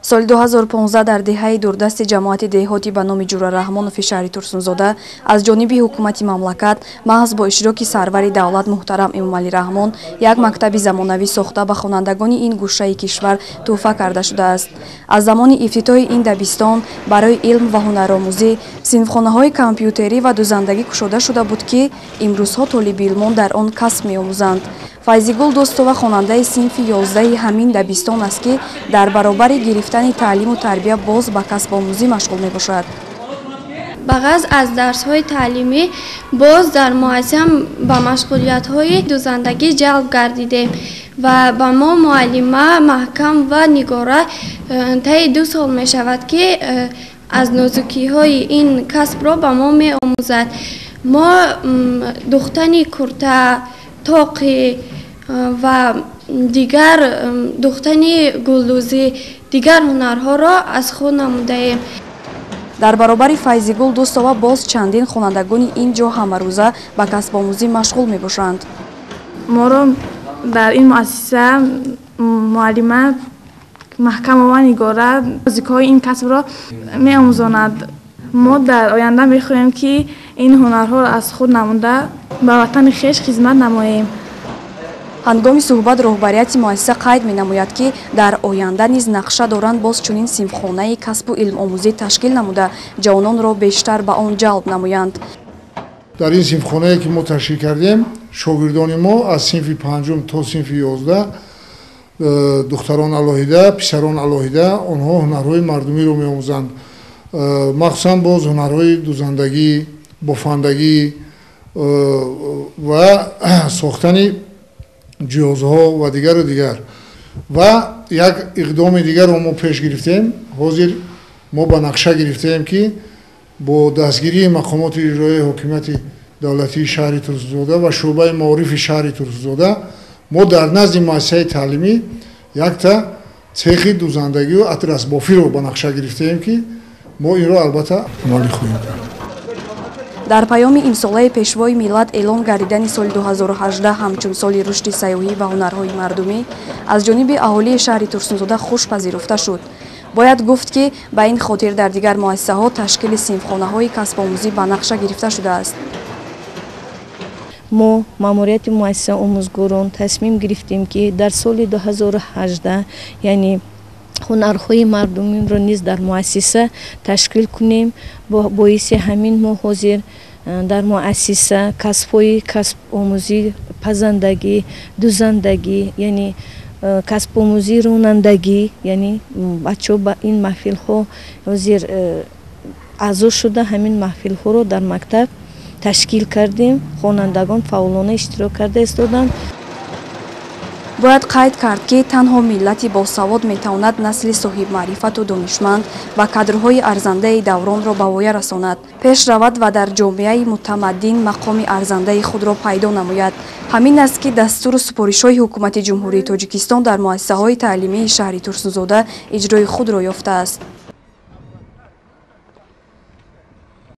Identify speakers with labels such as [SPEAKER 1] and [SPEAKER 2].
[SPEAKER 1] соли 2015 дар деҳаи дурдасти ҷамоати деҳотӣ ба номи Ҷура Раҳмонови шаҳри Турсунзода аз ҷониби ҳукумати мамлакат маҳз бо иштироки сарвари давлат муҳтарам Эмомалӣ Раҳмон як мактаби замонавӣ сохта ба хонандагони ин гӯшаи кишвар тӯҳфа карда шудааст. аз замони ифтитоҳи ин дабистон барои илм ва ҳунаромӯзӣ синфхонаҳои компютерӣ ва дузандагӣ кушода шуда буд ки имрӯзҳо толибилмон дар он касб меомӯзанд. Файзигул Дӯстова хонандаи синфи 11 ҳамин дабистон аст ки дар баробари гирифтани таълиму тарбия боз ба касбомӯзӣ машғул мебошад.
[SPEAKER 2] бағаз аз дарсҳои таълимӣ боз дар муассисам ба машғулиятҳои дузандагӣ ҷалб гардидем ва ба мо муаллима маҳкам ва нигора таи 2 сол мешавад ки аз нозукиҳои ин касбро ба мо меомӯзад. мо духтани курта, тоқи ва дигар духтани гулдузӣ дигар ҳунарҳоро аз худ намудаем.
[SPEAKER 1] дар баробари Файзигул Дӯстова боз чандин хонандагони ин ҷо ҳамарӯза ба касбомӯзӣ машғул мебошанд.
[SPEAKER 3] моро дар ин муассиса муаллима маҳкама ва нигора нозикҳои ин касбро меомӯзонад. мо дар оянда мехоҳем ки ин ҳунарҳоро аз худ намуда ба ватани хеш хизмат намоем.
[SPEAKER 1] ҳангоми суҳбат роҳбарияти муассиса қайд менамояд ки дар оянда низ нақша доранд боз чунин синфхонаи касбу илмомӯзӣ ташкил намуда ҷавононро бештар ба он ҷалб намоянд.
[SPEAKER 4] дар ин синфхонае ки мо ташкил кардем шогирдони мо аз синфи 5 то синфи 11 духтарон алоҳида писарон алоҳида онҳо ҳунарҳои мардумиро меомӯзанд. махсусан боз ҳунарҳои дузандагӣ, бофандагӣ ва сохтани ҷиҳозҳо ва дигару дигар. ва як иқдоми дигарро мо пеш гирифтем. ҳозир мо ба нақша гирифтем ки бо дастгирии мақомоти иҷроии ҳокимияти давлатии шаҳри Турсунзода ва шӯъбаи маорифи шаҳри Турсунзода мо дар назди муассисаи таълимӣ якта цехи дузандагию атрасбофиро ба нақша гирифтем ки мо инро албатта амалӣ хоҳем кард.
[SPEAKER 1] дар паёми имсолаи пешвои миллат эълон гардидани соли 2018 ҳамчун соли рушди сайёҳӣ ва ҳунарҳои мардумӣ аз ҷониби аҳолии шаҳри Турсунзода хуш пазируфта шуд. бояд гуфт ки ба ин хотир дар дигар муассисаҳо ташкили синфхонаҳои касбомӯзӣ ба нақша гирифта шудааст.
[SPEAKER 5] мо маъмурияти муассиса омӯзгорон тасмим гирифтем ки дар соли 2018 яъне ҳунарҳои мардумиро низ дар муассиса ташкил кунем. боиси ҳамин мо ҳозир дар муассиса касбҳои касбомӯзӣ пазандагӣ, дузандагӣ, яъне касбомӯзӣ ронандагӣ, яъне бачаҳо ба ин маҳфилҳо ҳозир аъзо шуда ҳамин маҳфилҳоро дар мактаб ташкил кардем. хонандагон фаъолона иштирок карда истоданд.
[SPEAKER 1] бояд қайд кард ки танҳо миллати босавод метавонад насли соҳибмаърифату донишманд ва кадрҳои арзандаи давронро ба воя расонад, пеш равад ва дар ҷомеаи мутамаддин мақоми арзандаи худро пайдо намояд. ҳамин аст ки дастуру супоришҳои ҳукумати ҷумҳурии Тоҷикистон дар муассисаҳои таълимии шаҳри Турсунзода иҷрои худро ёфтааст.